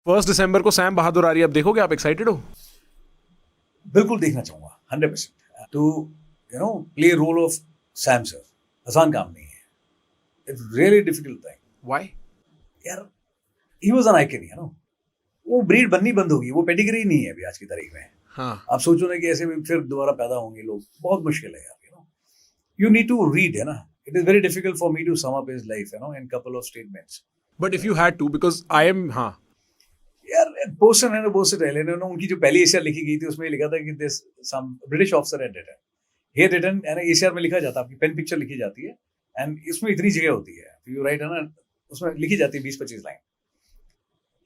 1 दिसंबर को सैम बहादुर आ रही है, अब देखोगे आप, एक्साइटेड हो? बिल्कुल देखना चाहूंगा 100%। To play role of Sam sir आसान काम नहीं है, it's really difficult thing why? यार। ही वाज एन आइकन, वो ब्रीड बननी बंद होगी, वो पेडिग्री नहीं है अभी आज की तारीख में। हाँ, आप सोचो ना कि ऐसे में फिर दोबारा पैदा होंगे लोग, बहुत मुश्किल है यार। यू नीड टू रीड, है ना। It is very difficult for me to sum up his life, in couple of statements. But if you had to, because I am, हाँ, यार बोस्टन है ना, बोस्टन रह लेना, उनकी जो पहली एशिया लिखी गई थी उसमें लिखा था कि this some British officer had written, he had written, है ना। एशिया में लिखा जाता है, आपकी पेन पिक्चर लिखी जाती है, एंड इसमें इतनी जगह होती है, यू राइट, है ना, उसमें लिखी जाती है 20-25 line.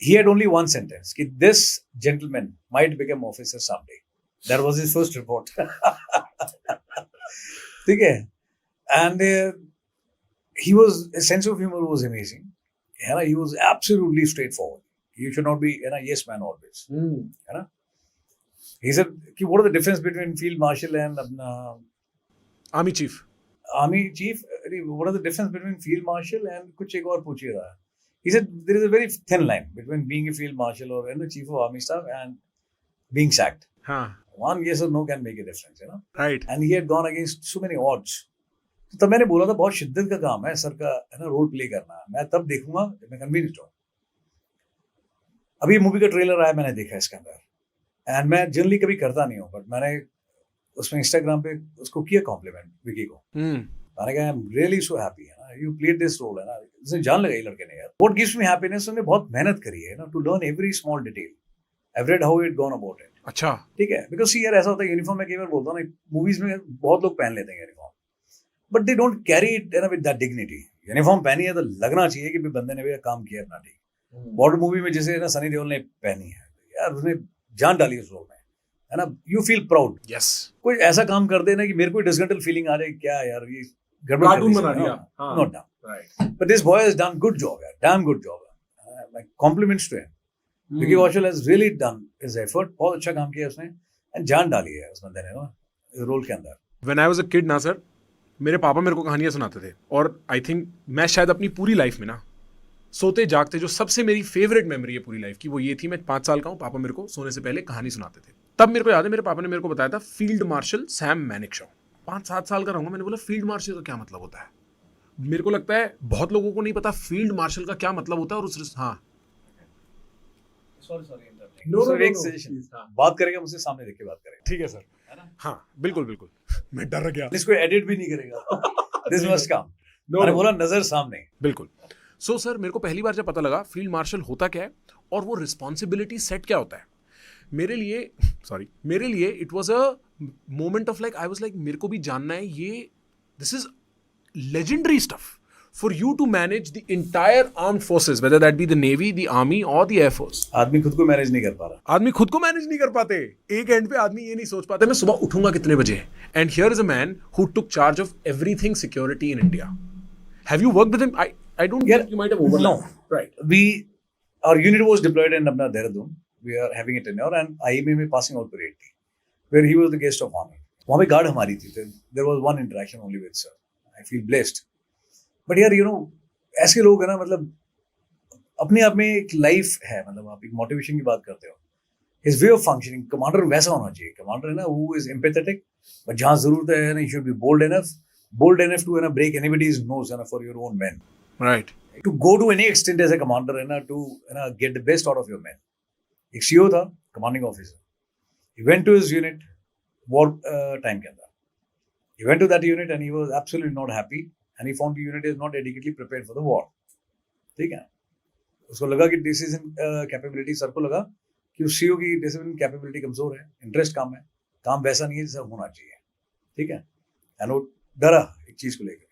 He had only one sentence कि this gentleman might become officer someday. That was his first report. ठीक है, and he was, his sense of humor was amazing. है ना, he was absolutely straightforward. You should not be, है ना, yes man always. है ना. He said कि what are the difference between field marshal and अपना army chief? army chief? What are the difference between field marshal and कुछ एक और पूछिए रहा. He said there is a very thin line between being a field marshal or chief of army staff and being sacked. हाँ, One yes or no can make a difference, right. And he had gone against so many odds. तो तब मैंने बोला था बहुत शिद्दत का काम है सर का, है ना, रोल प्ले करना। मैं तब देखूंगा जब मैं कन्विंस्ड हूँ। अभी मूवी का ट्रेलर आया, मैंने देखा इसके अंदर, एंड मैं जनरली कभी करता नहीं हूँ, बट मैंने उसमें इंस्टाग्राम पे उसको किया कॉम्प्लीमेंट विकी को। मैंने कहा I am really so happy, है ना, यू प्लेड दिस रोल, है ना, इसने जान लगाई लड़के ने यार। व्हाट गिव्स मी हैप्पीनेस, उसने बहुत मेहनत करी है ना, to learn every small detail. I have read how it gone about it. अच्छा, ठीक है, बिकॉज़ सी यार ऐसा होता है, यूनिफॉर्म में कई बार बोलता हूं ना, मूवीज में बहुत लोग पहन लेते हैं uniform, but they don't carry it with that dignity. Uniform पहनी है तो लगना चाहिए कि बंदे ने भी काम किया अपना। ठीक, बॉर्डर मूवी में जैसे ना सनी देओल ने पहनी है यार, उसने जान डाली उस रोल में, है ना, यू फील प्राउड। यस। कोई ऐसा काम कर देना कि मेरे को डिसगंटल फीलिंग आ जाए, क्या यार ये गड़बड़ कार्टून बना दिया, not done, but this boy has done good job यार, damn good job, like compliments to him. Vicky Kaushal has really done his effort, बहुत अच्छा काम किया उसने, एंड जान डाली है उस बंदे ने ना रोल के अंदर। When I was a kid ना सर, मेरे पापा मेरे को कहानियां सुनाते थे, और आई थिंक मैं शायद अपनी पूरी लाइफ में ना सोते जागते जो सबसे मेरी फेवरेट मेमोरी है पूरी लाइफ की, वो ये थी, मैं 5 साल का हूँ, पापा मेरे को सोने से पहले कहानी सुनाते थे। तब मेरे को याद है मेरे पापा ने मेरे को बताया था फील्ड मार्शल सैम मैनेक्शॉ। 5-7 साल का रहूंगा, मैंने बोला फील्ड मार्शल का क्या मतलब होता है? मेरे को लगता है बहुत लोगों को नहीं पता फील्ड मार्शल का क्या मतलब होता है। और उस, हाँ, सॉरी एक सजेशन, बात करेगा मुझसे सामने देख के बात करेगा, ठीक है सर, है ना। हाँ बिल्कुल बिल्कुल। मैं डर गया, इसको एडिट भी नहीं करेगा, दिस मस्ट कम। मैंने बोला नजर सामने, बिल्कुल। सो सर, मेरे को पहली बार जब पता लगा फील्ड मार्शल होता क्या है और वो रिस्पॉन्सिबिलिटी सेट क्या होता है, मेरे लिए it was a moment of like, I was like मेरे को भी जानना है ये, this is legendary stuff for you to manage the entire armed forces, whether that be the navy, the army और द एयरफोर्स। आदमी खुद को मैनेज नहीं कर पा रहा, आदमी खुद को मैनेज नहीं कर पाते। एक एंड पे आदमी ये नहीं सोच पाते मैं सुबह उठूंगा कितने बजे, and here is a man who took charge of everything security in India. Have you worked with him? I don't Yeah, think you might have overlapped. no, right. Our unit was deployed in अपना Dehradun. We are having a tenure and IMA में passing out parade थी, where he was the guest of honor. वहाँ पे guard हमारी थी, there was one interaction only with sir. I feel blessed. But यार ऐसे लोग है ना, मतलब अपने आप में एक लाइफ है, मतलब आप एक मोटिवेशन की बात करते हो। His way of functioning, commander वैसा होना चाहिए, कमांडर है ना, who is empathetic, but जहाँ जरूरत है ना, you should be bold enough to है ना break anybody's nose है ना for your own men. Right. To go to any extent as a commander है ना, to get the best out of your men. एक CO था, commanding officer. He went to his unit, war time के अंदर. He went to that unit and he was absolutely not happy, and he found the unit is not adequately prepared for the war. ठीक है? उसको लगा कि decision capability, sir को लगा कि उस CO की decision capability कमजोर है, interest कम है, काम वैसा नहीं है जैसा होना चाहिए, ठीक है? And वो डरा एक चीज को लेकर।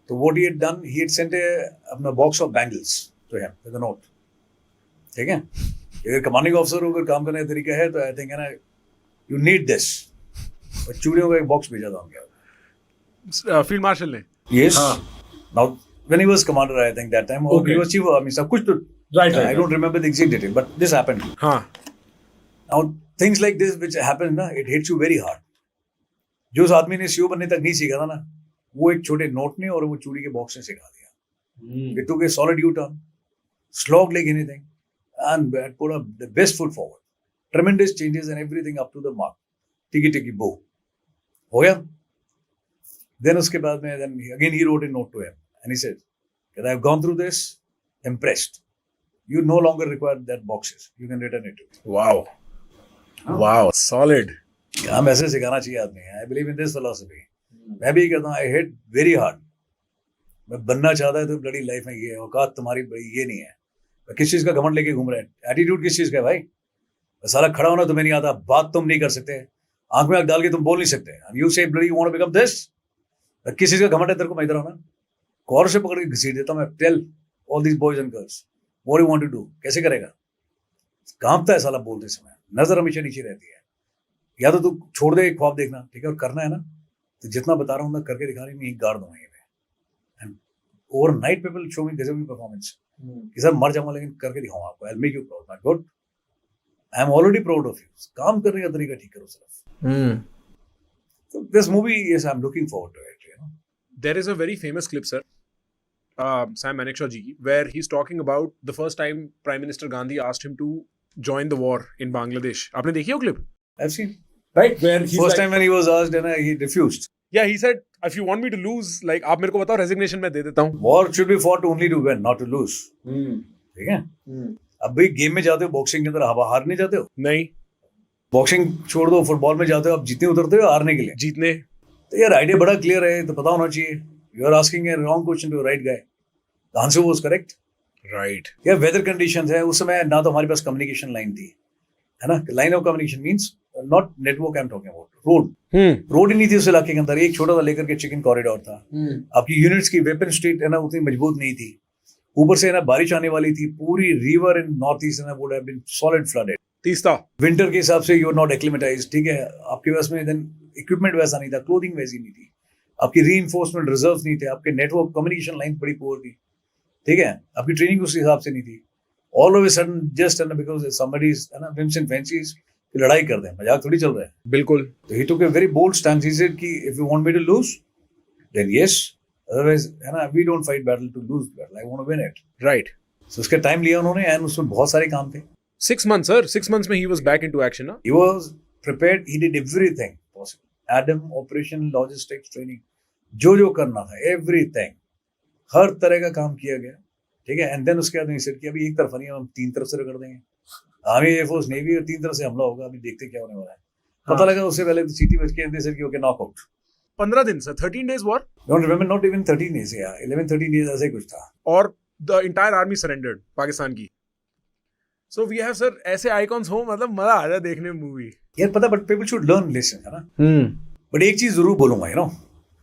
So what he had done, he had sent a box of bangles to him with a note. ठीक है? अगर कमांडिंग ऑफिसर होकर काम करने का तरीका है तो आई थिंक है ना, यू नीड दिस। और चूड़ियों का एक बॉक्स भेजा था उनके फील्ड मार्शल ने। Yes. Now when he was commander, I think that time, or he was chief of army staff, कुछ तो, Right. I don't remember the exact detail, but this happened. हाँ, Now things like this which happen ना, it hits you very hard. जो उस आदमी ने CO बनने तक नहीं सीखा था ना, वो एक छोटे नोट ने और वो चूड़ी के बॉक्स ने सिखा दिया। It took a solid U-turn, slog like anything, and had put up the best foot forward. Tremendous changes and everything up to the mark. Tiki bow. हो गया. Then उसके बाद में then again he wrote a note to him and he said that I've gone through this, impressed. You no longer require that boxes. You can return it to me. Wow. Wow. Solid. हम ऐसे सिखाना चाहिए आदमी. I believe in this philosophy. मैं भी कहता हूँ I hit very hard. मैं बनना चाहता है तो बड़ी लाइफ में ये औकात तुम्हारी बड़ी ये नहीं है. किस चीज का घमंड लेके घूम रहे हैं. एटीट्यूड किस चीज का है भाई. साला खड़ा होना तुम्हें नहीं आता. बात तुम नहीं कर सकते. आंख में आंख डाल के तुम बोल नहीं सकते. You say bloody you want to become this. किस चीज का घमंड है तेरे को. मैं इधर आना कॉर से पकड़ के घसीट देता हूं मैं. Tell all these boys and girls what you want to do. कैसे करेगा. कांपता है साला बोलते समय. नजर हमेशा नीचे रहती है. या तो तू छोड़ दे ख्वाब देखना ठीक है और करना है ना तो जितना बता रहा हूँ मैं करके दिखा रही हूँ. गाड़ दूंगा ये एंड ओवरनाइट पीपल शो मी गजब की परफॉर्मेंस कि सर मर जाऊंगा लेकिन करके दिखाऊंगा आपको. I will make you proud. My God I am already proud of you. काम करने का तरीका ठीक करो सिर्फ. So this movie, yes, I'm looking forward to it. You know, There is a very famous clip, sir, Sam Manekshaw ji, where he's talking about the first time Prime Minister Gandhi asked him to join the war in Bangladesh. आपने देखी वो clip? I've seen. Right, where he's First time when he was asked, and he refused. Yeah, he said, if you want me to lose, like आप मेरे को बताओ resignation मैं दे देता हूँ. War should be fought only to win, not to lose. ठीक है. अब भाई गेम में जाते हो बॉक्सिंग के अंदर हार नहीं जाते हो. नहीं. बॉक्सिंग छोड़ दो फुटबॉल में जाते हो आप जीतने उतरते हो हारने के लिए. जीतने. तो यार आइडिया बड़ा क्लियर है तो पता होना चाहिए. You are asking a wrong question to right guy. The answer was correct. Right. या वेदर कंडीशंस है उस समय ना तो हमारे पास कम्युनिकेशन लाइन थी है ना. Line of communication means not network I am talking about. Road ही नहीं थी उस इलाके के अंदर. एक छोटा सा लेकर के चिकन कॉरिडोर था. आपकी यूनिट्स की वेपन स्ट्रीट है ना उतनी मजबूत नहीं थी. ऊपर से है ना बारिश आने वाली थी. पूरी रिवर इन नॉर्थ ईस्ट है ना would have been solid flooded. Teesta. Winter के हिसाब से यू आर नॉट एक्लिमेटाइज्ड. ठीक है. आपके पास में देन इक्विपमेंट वैसा नहीं था. क्लोथिंग वैसी नहीं थी. आपकी रीइंफोर्समेंट रिजर्व्स नहीं थे. आपके नेटवर्क कम्युनिकेशन लाइन बड़ी पुअर थी. ठीक है. आपकी ट्रेनिंग उस हिसाब से नहीं थी. All of a sudden just because somebody is है ना विम्स एंड फैंसीज लड़ाई कर दें. मजाक थोड़ी चल रहा है. बिल्कुल. तो he took a very bold stand. He said कि if you want me to lose then yes otherwise है ना we don't fight battle to lose battle. I want to win it. Right. So उसके time लिया उन्होंने and उसमें बहुत सारे काम थे. 6 months, sir. 6 months में he was back into action, ना? He was prepared. He did everything possible. Adam, operation, logistics, training. जो करना था, everything. हर तरह का काम किया गया. ठीक है. And then उसके बाद सेट किया अभी एक तरफ नहीं हम 3 तरफ से कर देंगे. आर्मी एयरफोर्स नेवी और 3 तरफ से हमला होगा. अभी देखते क्या होने वाला है. पता लगा उससे पहले तो सीटी बच के दे सर की ओके नॉकआउट. 15 दिन sir. 13 days war. Don't remember, not even 13 days. Yeah, 11-13 days ऐसा ही कुछ था. और the entire army surrendered Pakistan की. So we have sir ऐसे icons हो मतलब मजा आ जाए देखने में मूवी. यार पता but people should learn lesson है ना. बट एक चीज जरूर बोलूंगा यू नो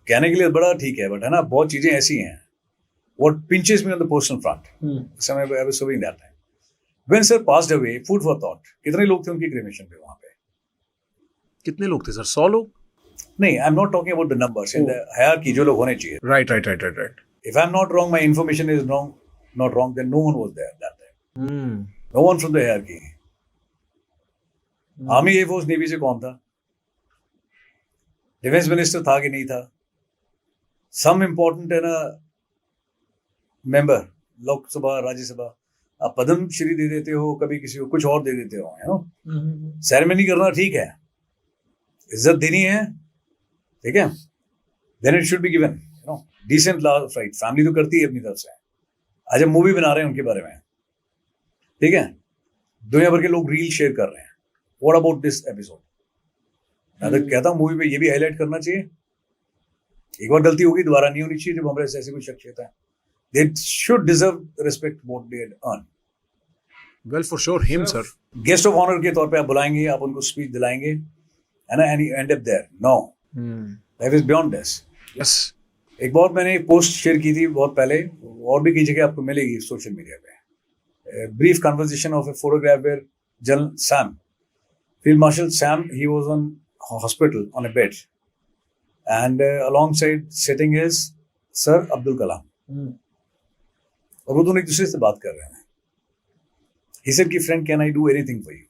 कहने के लिए बड़ा ठीक है बट है ना बहुत चीजें ऐसी हैं. What pinches me on the personal front. समय I was serving that time. When sir passed away, food for thought. कितने लोग थे उनकी क्रेमेशन पे वहाँ पे? कितने लोग थे सर? 100 लोग? नहीं, I'm not talking about the numbers. In the hierarchy जो लोग होने चाहिए. Right. If I'm not wrong, my information is not wrong, then no one was there at that time. No one from the hierarchy. Army air force navy से कौन था? Defence minister था कि नहीं था? सम इम्पोर्टेंट है ना मेंबर लोकसभा राज्यसभा आप पद्म श्री दे देते हो कभी किसी को कुछ और दे देते हो है ना. सेरेमनी करना ठीक है. इज्जत देनी है ठीक है. Then it should be given you know decent right. Family तो करती है अपनी तरफ से. आज हम मूवी बना रहे हैं उनके बारे में ठीक है. दुनिया भर के लोग रील शेयर कर रहे हैं. What about this episode. मैं तो कहता हूँ मूवी में ये भी हाईलाइट करना चाहिए. एक बार गलती होगी दोबारा नहीं होनी चाहिए. जब हमारे ऐसी कोई शख्सियत है they should deserve respect what they had earned. Well, for sure, him, sir. Guest of honor के तौर पे आप बुलाएंगे, आप उनको स्पीच दिलाएंगे, है ना, and you end up there. No, life is beyond this. Yes. एक बार मैंने एक पोस्ट शेयर की थी बहुत पहले, और भी कई जगह आपको मिलेगी सोशल मीडिया पे. Brief conversation of a photograph where General Sam, Field Marshal Sam, he was on hospital on a bed, and alongside sitting is Sir Abdul Kalam. और वो दोनों एक दूसरे से बात कर रहे हैं. He said कि friend can I do anything for you?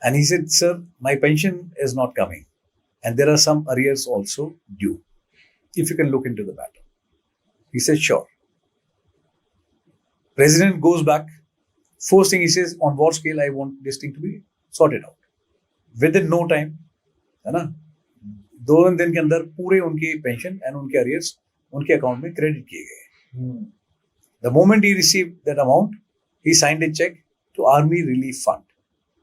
And he said sir my pension is not coming and there are some arrears also due. If you can look into the matter. He said sure. President goes back, First thing he says, on what scale I want this thing to be sorted out. Within no time, है ना, 2 दिन के अंदर पूरे उनकी pension and उनके arrears उनके account में क्रेडिट किए गए. The moment he received that amount, he signed a check to Army Relief Fund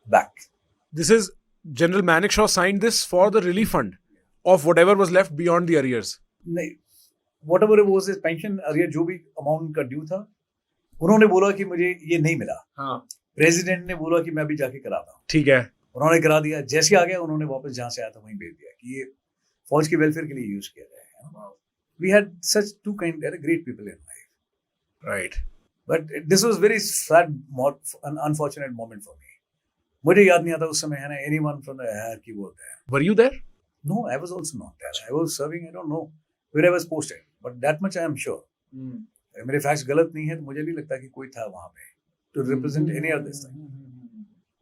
back. This is General Manekshaw signed this for the relief fund of whatever was left beyond the arrears. नहीं, whatever it was his pension arrear जो भी amount का due था, उन्होंने बोला कि मुझे ये नहीं मिला. हाँ. प्रेसिडेंट ने बोला कि मैं अभी जाके कराता हूँ. ठीक है. उन्होंने करा दिया. जैसे आ गया उन्होंने वापस जहाँ से आया था वहीं भेज दिया कि ये फौज के वेलफेयर के लिए यूज किया जाए. We had such two great people in life. Right. But this was very sad, an unfortunate moment for me. मुझे याद नहीं आता उस समय, है ना, anyone from the hierarchy was there. Were you there? No, I was also not there. I was serving, I don't know where I was posted, but that much I am sure. मेरे facts गलत नहीं है तो मुझे नहीं लगता कि कोई था वहाँ पे to represent any of this thing.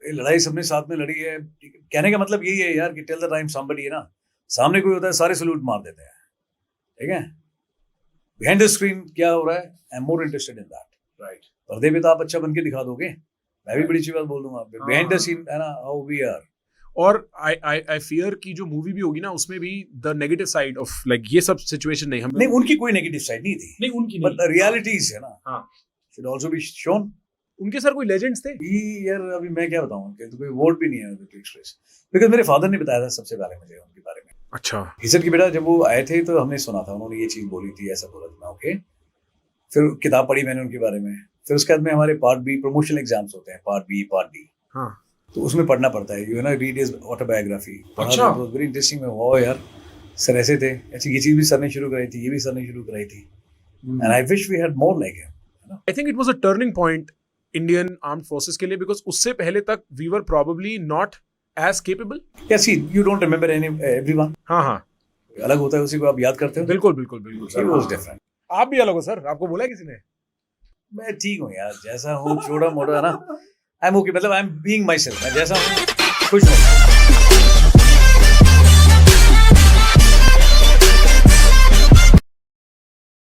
ये लड़ाई सबने साथ में लड़ी है. कहने का मतलब यही है यार कि till the time somebody है ना, सामने कोई होता है सारे सल्यूट मार देते हैं. ठीक है, behind the screen क्या हो रहा है, I'm more interested in that. Right. पर्दे पे तो आप अच्छा बन के दिखा दोगे, मैं भी बड़ी अच्छी बात बोल दूंगा. behind the scene है ना, how we are. और I fear कि जो मूवी भी होगी ना उसमें भी the negative side of like ये सब situation नहीं. हम नहीं, उनकी कोई नेगेटिव साइड नहीं थी. नहीं उनकी बट रियलिटीज है ना, हाँ, should also be shown. उनके सर कोई लेजेंड्स थे. यार अभी मैं क्या बताऊं कि तो कोई वर्ड भी नहीं है टू एक्सप्रेस, बिकॉज़ मेरे फादर ने बताया था सबसे पहले मुझे उनके बारे में. अच्छा. हिजर की बेटा जब वो आए थे तो हमने सुना था, उन्होंने ये चीज बोली थी, ऐसा बोला था. ओके, फिर किताब पढ़ी मैंने उनके बारे में. फिर उसके बाद में हमारे पार्ट बी प्रमोशनल एग्जाम्स होते हैं, पार्ट बी पार्ट डी. हाँ. तो उसमें पढ़ना पड़ता है, you know, read his autobiography. अच्छा. Very interesting. में वाओ यार, सर ऐसे थे, ऐसी ये चीज भी सर ने शुरू कराई थी, ये भी सर ने शुरू कराई थी. And I wish we had more like him. I think it was a turning point Indian armed forces के लिए because उससे पहले तक we were probably not as capable. Yeah, see, you don't remember everyone. हाँ हाँ. अलग होता है, उसी को आप याद करते हो. बिल्कुल बिल्कुल बिल्कुल He सर. was different. आप भी अलग हो सर, आपको बोला है किसी ने? मैं ठीक हूँ यार, जैसा हूँ, छोटा मोटा है ना. आई एम ओके, मतलब I am being my self. मैं जैसा हूँ खुश हूँ.